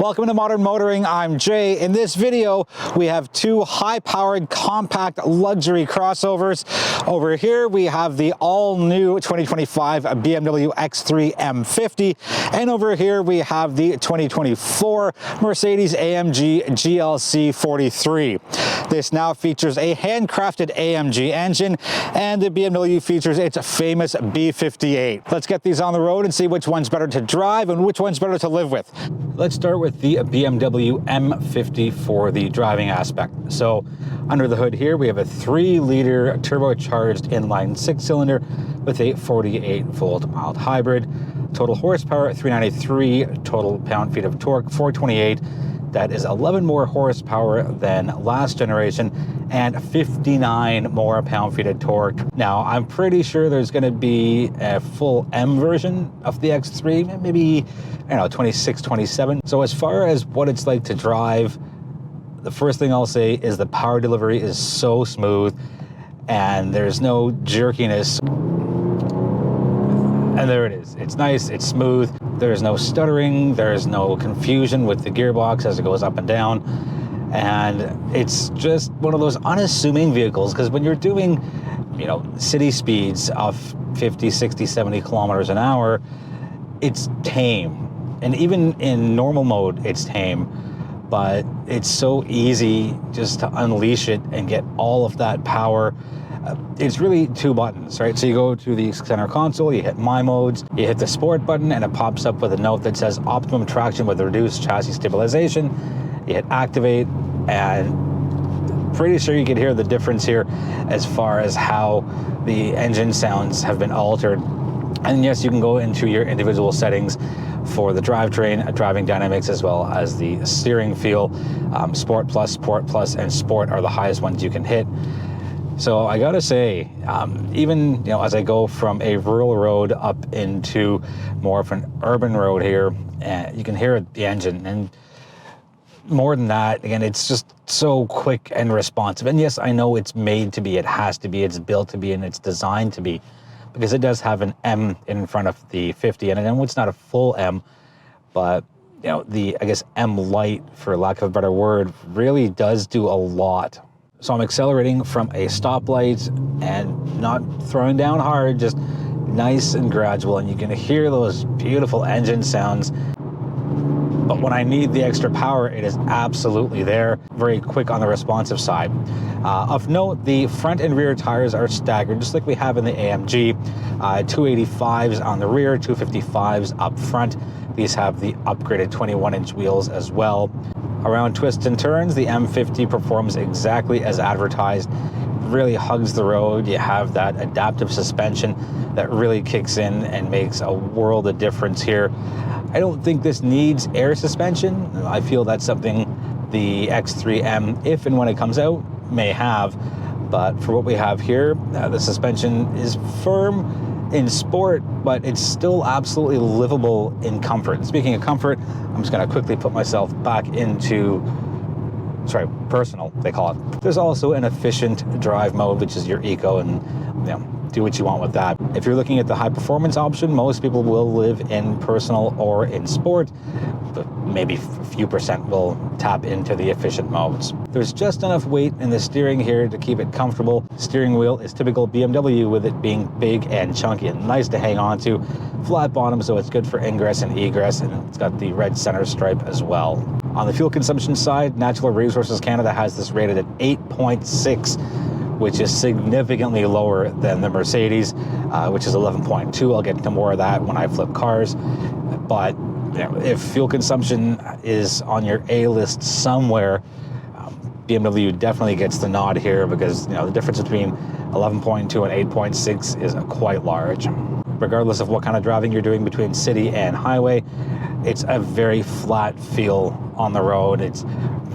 Welcome to Modern Motoring. I'm Jay. In this video, we have two high-powered compact luxury crossovers. Over here, we have the all-new 2025 BMW X3 M50, and over here we have the 2024 Mercedes-AMG GLC 43. This now features a handcrafted AMG engine, and the BMW features its famous B58. Let's get these on the road and see which one's better to drive and which one's better to live with. Let's start with the BMW M50 for the driving aspect. So under the hood here, we have a 3-liter turbocharged inline 6-cylinder with a 48-volt mild hybrid. Total horsepower, 393, total pound-feet of torque, 428. That is 11 more horsepower than last generation and 59 more pound-feet of torque. Now, I'm pretty sure there's going to be a full M version of the X3, maybe, I don't know, 26, 27. So as far as what it's like to drive, the first thing I'll say is the power delivery is so smooth and there's no jerkiness. And there it is. It's nice, it's smooth. There's no stuttering, there's no confusion with the gearbox as it goes up and down. And it's just one of those unassuming vehicles, because when you're doing, you know, city speeds of 50, 60, 70 kilometers an hour, it's tame. And even in normal mode, it's tame. But it's so easy just to unleash it and get all of that power. It's really 2 buttons, right? So you go to the center console, you hit My Modes, you hit the Sport button, and it pops up with a note that says Optimum Traction with Reduced Chassis Stabilization. You hit Activate, and pretty sure you can hear the difference here as far as how the engine sounds have been altered. And yes, you can go into your individual settings for the drivetrain, driving dynamics, as well as the steering feel. Sport Plus, and Sport are the highest ones you can hit. So I gotta say, even as I go from a rural road up into more of an urban road here, you can hear the engine. And more than that, again, it's just so quick and responsive. And yes, I know it's made to be, it has to be, it's built to be, and it's designed to be, because it does have an M in front of the 50, and I know it's not a full M, but the, I guess, M Light, for lack of a better word, really does do a lot. So I'm accelerating from a stoplight and not throwing down hard, just nice and gradual, and you can hear those beautiful engine sounds. But when I need the extra power, it is absolutely there. Very quick on the responsive side. Of note, the front and rear tires are staggered, just like we have in the AMG. 285s on the rear, 255s up front. These have the upgraded 21-inch wheels as well. Around twists and turns, the M50 performs exactly as advertised. Really hugs the road. You have that adaptive suspension that really kicks in and makes a world of difference here. I don't think this needs air suspension. I feel that's something the X3M, if and when it comes out, may have. But for what we have here, the suspension is firm in sport, but it's still absolutely livable in comfort. And speaking of comfort, I'm just going to quickly put myself back into, personal, they call it. There's also an efficient drive mode, which is your eco, and do what you want with that. If you're looking at the high performance option, most people will live in personal or in sport, but maybe a few percent will tap into the efficient modes. There's just enough weight in the steering here to keep it comfortable. Steering wheel is typical BMW, with it being big and chunky and nice to hang on to. Flat bottom, so it's good for ingress and egress, and it's got the red center stripe as well. On the fuel consumption side, Natural Resources Canada has this rated at 8.6, which is significantly lower than the Mercedes, which is 11.2. I'll get into more of that when I flip cars. But if fuel consumption is on your A list somewhere, BMW definitely gets the nod here, because the difference between 11.2 and 8.6 is quite large. Regardless of what kind of driving you're doing between city and highway, it's a very flat feel on the road. It's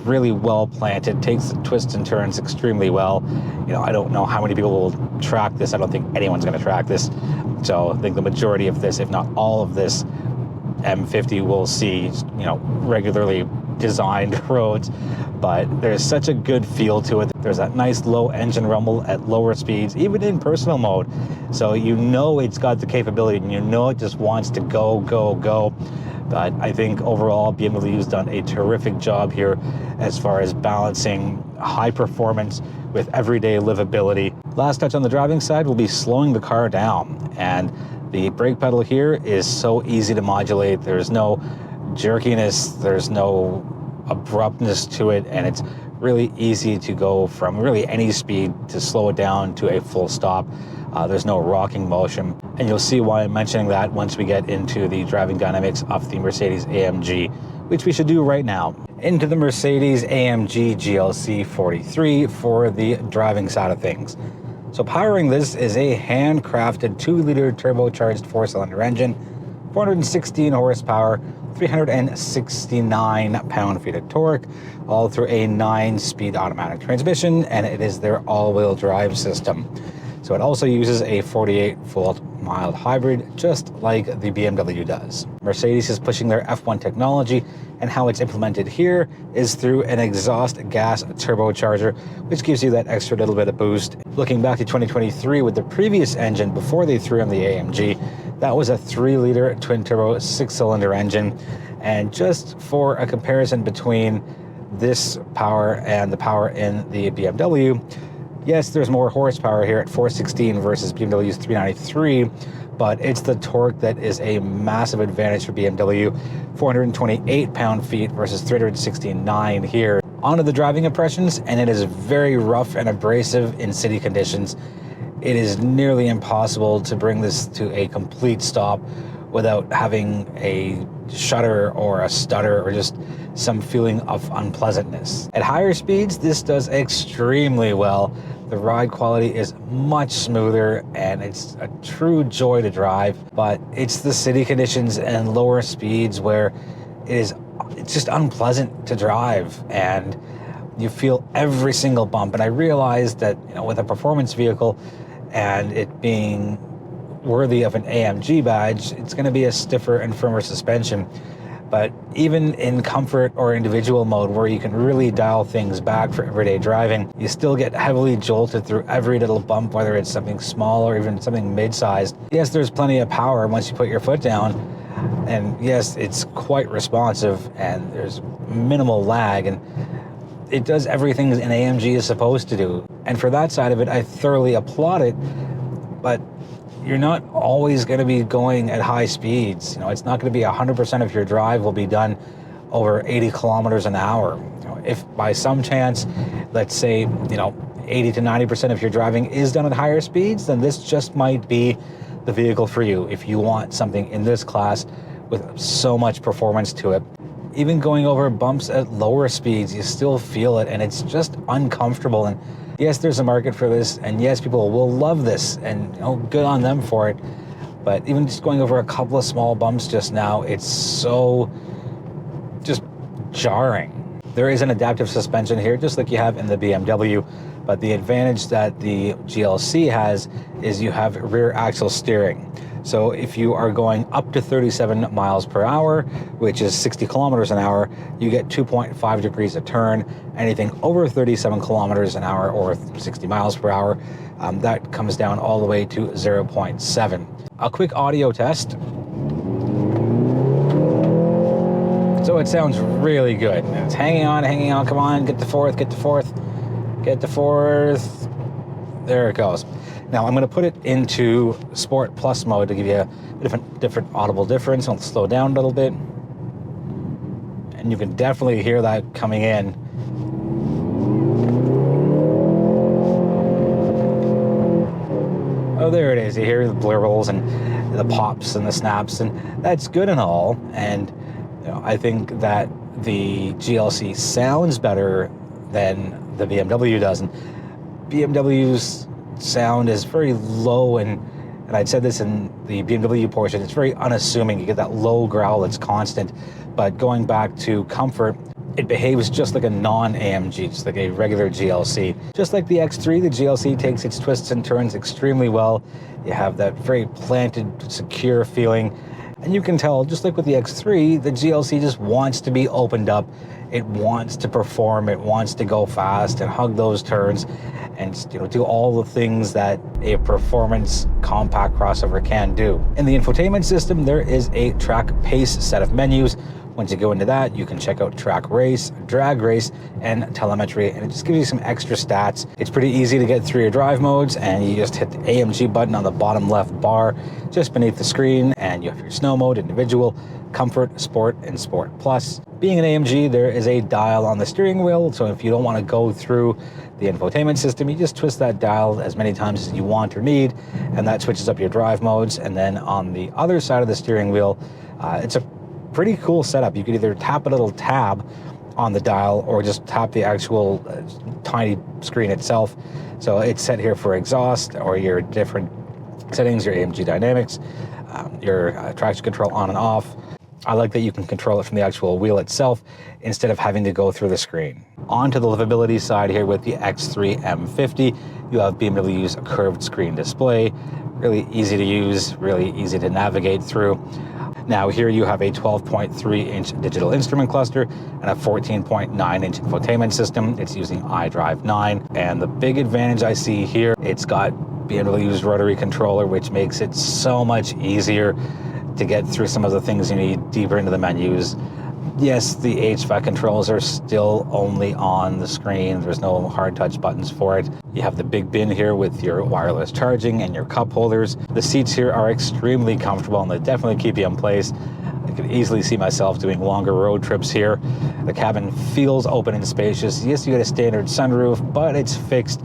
really well planted, takes the twists and turns extremely well. I don't know how many people will track this. I don't think anyone's going to track this. So I think the majority of this, if not all of this, M50 will see, regularly designed roads. But there's such a good feel to it. There's that nice low engine rumble at lower speeds, even in personal mode. So it's got the capability, and it just wants to go, go, go. But I think overall BMW's done a terrific job here as far as balancing high performance with everyday livability. Last touch on the driving side will be slowing the car down, and the brake pedal here is so easy to modulate. There's no jerkiness, there's no abruptness to it, and it's really easy to go from really any speed to slow it down to a full stop. There's no rocking motion, and you'll see why I'm mentioning that once we get into the driving dynamics of the Mercedes-AMG, which we should do right now. Into the Mercedes-AMG GLC 43 for the driving side of things. So powering this is a handcrafted 2-liter turbocharged 4-cylinder engine, 416 horsepower, 369 pound-feet of torque, all through a 9-speed automatic transmission, and it is their all-wheel drive system. So it also uses a 48-volt mild hybrid, just like the BMW does. Mercedes is pushing their F1 technology, and how it's implemented here is through an exhaust gas turbocharger, which gives you that extra little bit of boost. Looking back to 2023 with the previous engine before they threw in the AMG, that was a 3-liter twin-turbo 6-cylinder engine. And just for a comparison between this power and the power in the BMW, yes, there's more horsepower here at 416 versus BMW's 393, but it's the torque that is a massive advantage for BMW. 428 pound-feet versus 369 here. Onto the driving impressions, and it is very rough and abrasive in city conditions. It is nearly impossible to bring this to a complete stop without having a shudder or a stutter or just some feeling of unpleasantness. At higher speeds, this does extremely well. The ride quality is much smoother, and it's a true joy to drive, but it's the city conditions and lower speeds where it's just unpleasant to drive, and you feel every single bump. And I realized that, with a performance vehicle and it being worthy of an AMG badge, it's going to be a stiffer and firmer suspension. But even in comfort or individual mode, where you can really dial things back for everyday driving, you still get heavily jolted through every little bump, whether it's something small or even something mid-sized. Yes, there's plenty of power once you put your foot down, and yes, it's quite responsive, and there's minimal lag, and it does everything an AMG is supposed to do. And for that side of it, I thoroughly applaud it, but you're not always going to be going at high speeds. It's not going to be 100% of your drive will be done over 80 kilometers an hour. If by some chance, let's say, 80 to 90% of your driving is done at higher speeds, then this just might be the vehicle for you if you want something in this class with so much performance to it. Even going over bumps at lower speeds, you still feel it, and it's just uncomfortable. And yes, there's a market for this, and yes, people will love this, and good on them for it. But even just going over a couple of small bumps just now, it's so just jarring. There is an adaptive suspension here, just like you have in the BMW, but the advantage that the GLC has is you have rear axle steering. So if you are going up to 37 miles per hour, which is 60 kilometers an hour, you get 2.5 degrees a turn. Anything over 37 kilometers an hour or 60 miles per hour, that comes down all the way to 0.7. A quick audio test. So it sounds really good. It's hanging on, come on, get to fourth. There it goes. Now I'm going to put it into Sport Plus mode to give you a different audible difference. I'll slow down a little bit, and you can definitely hear that coming in. Oh, there it is. You hear the blurbles and the pops and the snaps, and that's good and all. And I think that the GLC sounds better than the BMW does, and BMW's sound is very low, and I'd said this in the BMW portion, it's very unassuming. You get that low growl that's constant. But going back to comfort, it behaves just like a non-AMG, just like a regular GLC. Just like the X3, the GLC takes its twists and turns extremely well. You have that very planted, secure feeling, And you can tell, just like with the X3, the GLC just wants to be opened up. It wants to perform, it wants to go fast and hug those turns and, you know, do all the things that a performance compact crossover can do. In the infotainment system, there is a track pace set of menus. Once you go into that, you can check out track race, drag race, and telemetry, and it just gives you some extra stats. It's pretty easy to get through your drive modes, and you just hit the AMG button on the bottom left bar just beneath the screen, and you have your snow mode, individual, comfort, sport, and sport plus. Being an AMG, there is a dial on the steering wheel, so if you don't want to go through the infotainment system, you just twist that dial as many times as you want or need, and that switches up your drive modes. And then on the other side of the steering wheel, it's a pretty cool setup. You could either tap a little tab on the dial or just tap the actual tiny screen itself. So it's set here for exhaust or your different settings, your AMG dynamics, your traction control on and off. I like that you can control it from the actual wheel itself instead of having to go through the screen. On to the livability side here with the X3 M50, you have BMW's curved screen display. Really easy to use, really easy to navigate through. Now here you have a 12.3-inch digital instrument cluster and a 14.9-inch infotainment system. It's using iDrive 9. And the big advantage I see here, it's got BMW's rotary controller, which makes it so much easier to get through some of the things you need deeper into the menus. Yes, the HVAC controls are still only on the screen. There's no hard touch buttons for it. You have the big bin here with your wireless charging and your cup holders. The seats here are extremely comfortable and they definitely keep you in place. I could easily see myself doing longer road trips here. The cabin feels open and spacious. Yes, you get a standard sunroof, but it's fixed,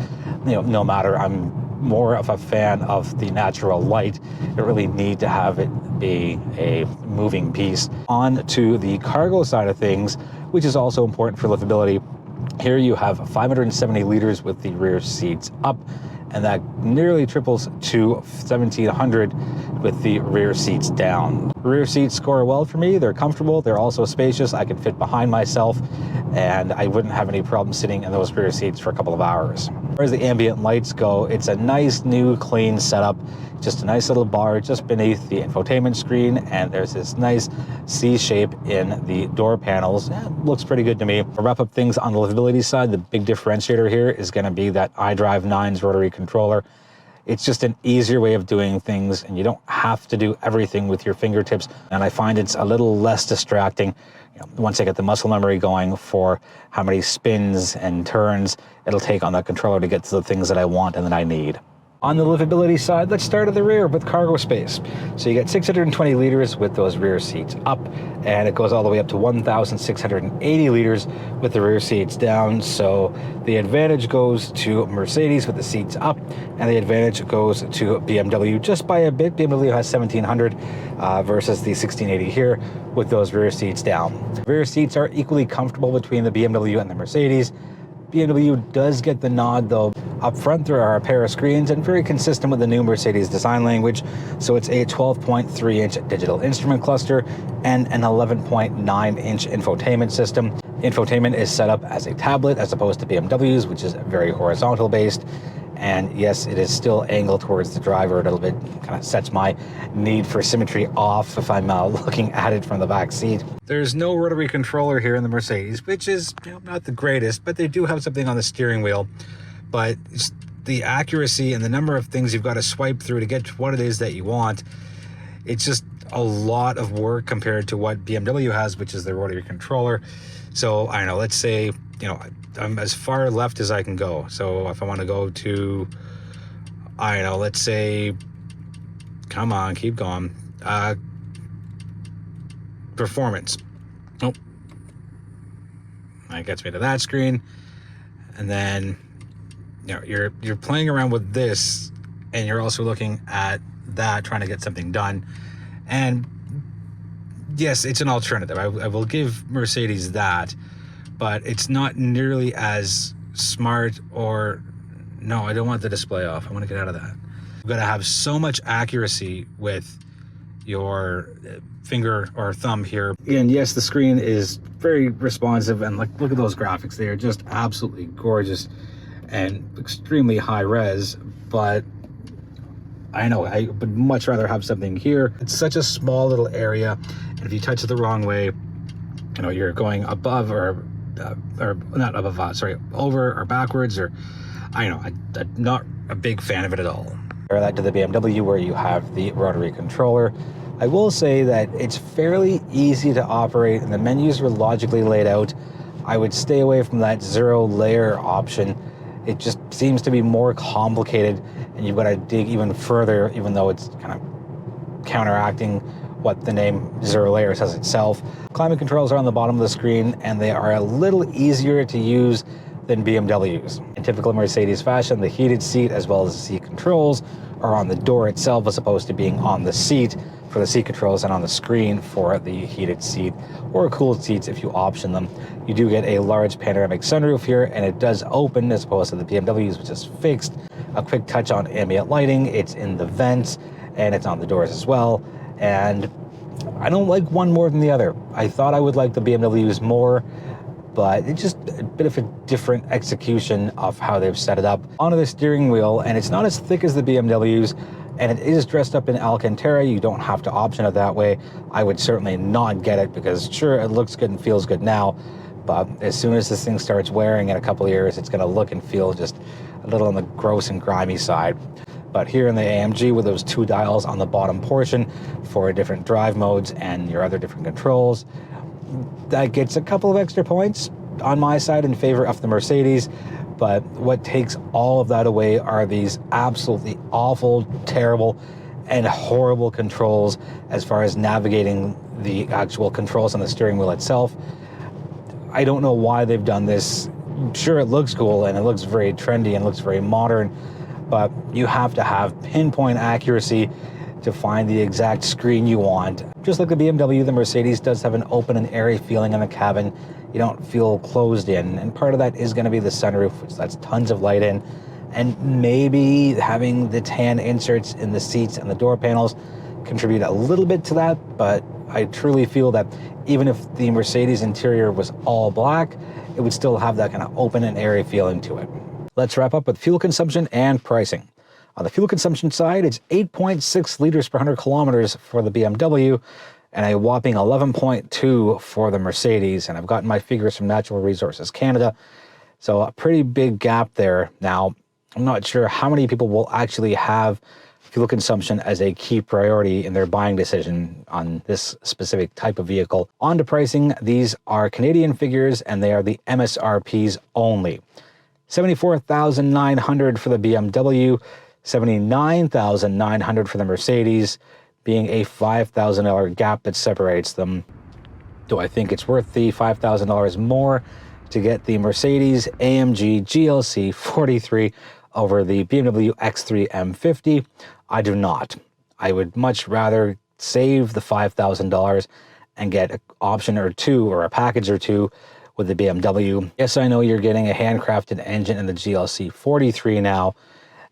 you know, no matter. I'm more of a fan of the natural light. You don't really need to have it be a moving piece. On to the cargo side of things, which is also important for livability. Here you have 570 liters with the rear seats up, and that nearly triples to 1,700 with the rear seats down. Rear seats score well for me. They're comfortable. They're also spacious. I can fit behind myself, and I wouldn't have any problem sitting in those rear seats for a couple of hours. As far as the ambient lights go, it's a nice, new, clean setup. Just a nice little bar just beneath the infotainment screen, and there's this nice C shape in the door panels. Looks pretty good to me. To wrap up things on the livability side, the big differentiator here is going to be that iDrive 9's rotary controller. It's just an easier way of doing things, and you don't have to do everything with your fingertips. And I find it's a little less distracting, you know, once I get the muscle memory going for how many spins and turns it'll take on that controller to get to the things that I want and that I need. On the livability side, let's start at the rear with cargo space. So you get 620 liters with those rear seats up, and it goes all the way up to 1,680 liters with the rear seats down. So the advantage goes to Mercedes with the seats up, and the advantage goes to BMW just by a bit. BMW has 1,700 versus the 1,680 here with those rear seats down. Rear seats are equally comfortable between the BMW and the Mercedes. BMW does get the nod though. Up front there are a pair of screens, and very consistent with the new Mercedes design language. So it's a 12.3-inch digital instrument cluster and an 11.9-inch infotainment system. Infotainment is set up as a tablet as opposed to BMW's, which is very horizontal based. And yes, it is still angled towards the driver a little bit. Kind of sets my need for symmetry off if I'm looking at it from the back seat. There's no rotary controller here in the Mercedes, which is, you know, not the greatest, but they do have something on the steering wheel. But it's the accuracy and the number of things you've got to swipe through to get to what it is that you want, it's just a lot of work compared to what BMW has, which is the rotary controller. So I don't know, let's say, you know, I'm as far left as I can go. So if I want to go to, I don't know, let's say, come on, keep going. Performance. Oh, that gets me to that screen. And then, you know, you're playing around with this, and you're also looking at that, trying to get something done. And yes, it's an alternative. I will give Mercedes that, but it's not nearly as smart. Or no, I don't want the display off. I want to get out of that. You've got to have so much accuracy with your finger or thumb here. And yes, the screen is very responsive, and like, look at those graphics. They are just absolutely gorgeous and extremely high res, but I know, I would much rather have something here. It's such a small little area, and if you touch it the wrong way, you know, you're going above or not above, sorry, over or backwards, or I know, I'm not a big fan of it at all. Compare that to the BMW where you have the rotary controller. I will say that it's fairly easy to operate and the menus are logically laid out. I would stay away from that 0 layer option. It just seems to be more complicated and you've got to dig even further, even though it's kind of counteracting what the name 0 layer says itself. Climate controls are on the bottom of the screen and they are a little easier to use than BMWs. In typical Mercedes fashion, the heated seat as well as the seat controls are on the door itself as opposed to being on the seat for the seat controls and on the screen for the heated seat or cooled seats if you option them. You do get a large panoramic sunroof here and it does open as opposed to the BMWs, which is fixed. A quick touch on ambient lighting, it's in the vents and it's on the doors as well. And I don't like one more than the other. I thought I would like the BMWs more, but it's just a bit of a different execution of how they've set it up. Onto the steering wheel, and it's not as thick as the BMWs, and it is dressed up in Alcantara. You don't have to option it that way. I would certainly not get it because sure, it looks good and feels good now, but as soon as this thing starts wearing in a couple of years, it's gonna look and feel just a little on the gross and grimy side. But here in the AMG with those 2 dials on the bottom portion for different drive modes and your other different controls, that gets a couple of extra points on my side in favor of the Mercedes. But what takes all of that away are these absolutely awful, terrible, and horrible controls as far as navigating the actual controls on the steering wheel itself. I don't know why they've done this. Sure, it looks cool and it looks very trendy and looks very modern, but you have to have pinpoint accuracy to find the exact screen you want. Just like the BMW, the Mercedes does have an open and airy feeling in the cabin. You don't feel closed in, and part of that is going to be the sunroof, which lets tons of light in, and maybe having the tan inserts in the seats and the door panels contribute a little bit to that, but I truly feel that even if the Mercedes interior was all black, it would still have that kind of open and airy feeling to it. Let's wrap up with fuel consumption and pricing. On the fuel consumption side, it's 8.6 liters per 100 kilometers for the BMW and a whopping 11.2 for the Mercedes. And I've gotten my figures from Natural Resources Canada. So a pretty big gap there. Now, I'm not sure how many people will actually have fuel consumption as a key priority in their buying decision on this specific type of vehicle. On to pricing, these are Canadian figures and they are the MSRPs only. $74,900 for the BMW, $79,900 for the Mercedes, being a $5,000 gap that separates them. Do I think it's worth the $5,000 more to get the Mercedes-AMG GLC 43 over the BMW X3 M50? I do not. I would much rather save the $5,000 and get an option or two or a package or two with the BMW. Yes, I know you're getting a handcrafted engine in the GLC 43 now,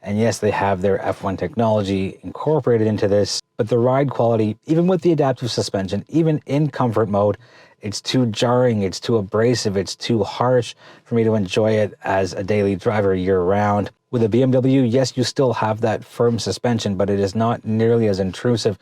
and yes, they have their F1 technology incorporated into this, but the ride quality, even with the adaptive suspension, even in comfort mode, it's too jarring, it's too abrasive, it's too harsh for me to enjoy it as a daily driver year-round. With a BMW, yes, you still have that firm suspension, but it is not nearly as intrusive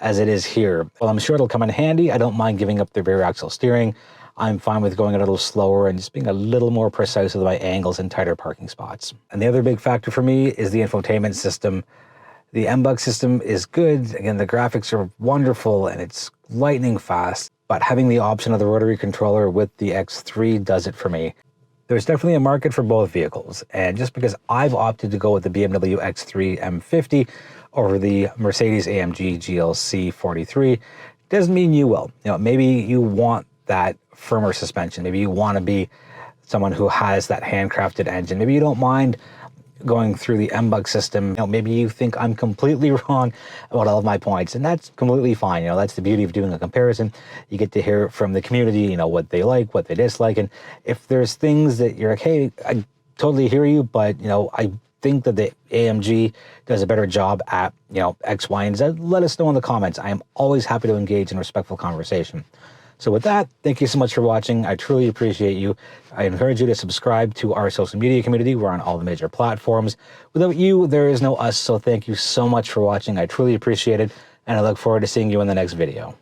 as it is here. Well, I'm sure it'll come in handy. I don't mind giving up the rear axle steering. I'm fine with going a little slower and just being a little more precise with my angles and tighter parking spots. And the other big factor for me is the infotainment system. The MBUX system is good. Again, the graphics are wonderful and it's lightning fast, but having the option of the rotary controller with the X3 does it for me. There's definitely a market for both vehicles. And just because I've opted to go with the BMW X3 M50 over the Mercedes-AMG GLC 43 doesn't mean you will. You know, maybe you want that firmer suspension. Maybe you want to be someone who has that handcrafted engine. Maybe you don't mind going through the MBUX system. You know, maybe you think I'm completely wrong about all of my points, and that's completely fine. You know, that's the beauty of doing a comparison. You get to hear from the community, you know, what they like, what they dislike, and if there's things that you're like, hey, I totally hear you, but, you know, I think that the AMG does a better job at, you know, X, Y, and Z, let us know in the comments. I am always happy to engage in respectful conversation. So with that, thank you so much for watching. I truly appreciate you. I encourage you to subscribe to our social media community. We're on all the major platforms. Without you, there is no us. So thank you so much for watching. I truly appreciate it. And I look forward to seeing you in the next video.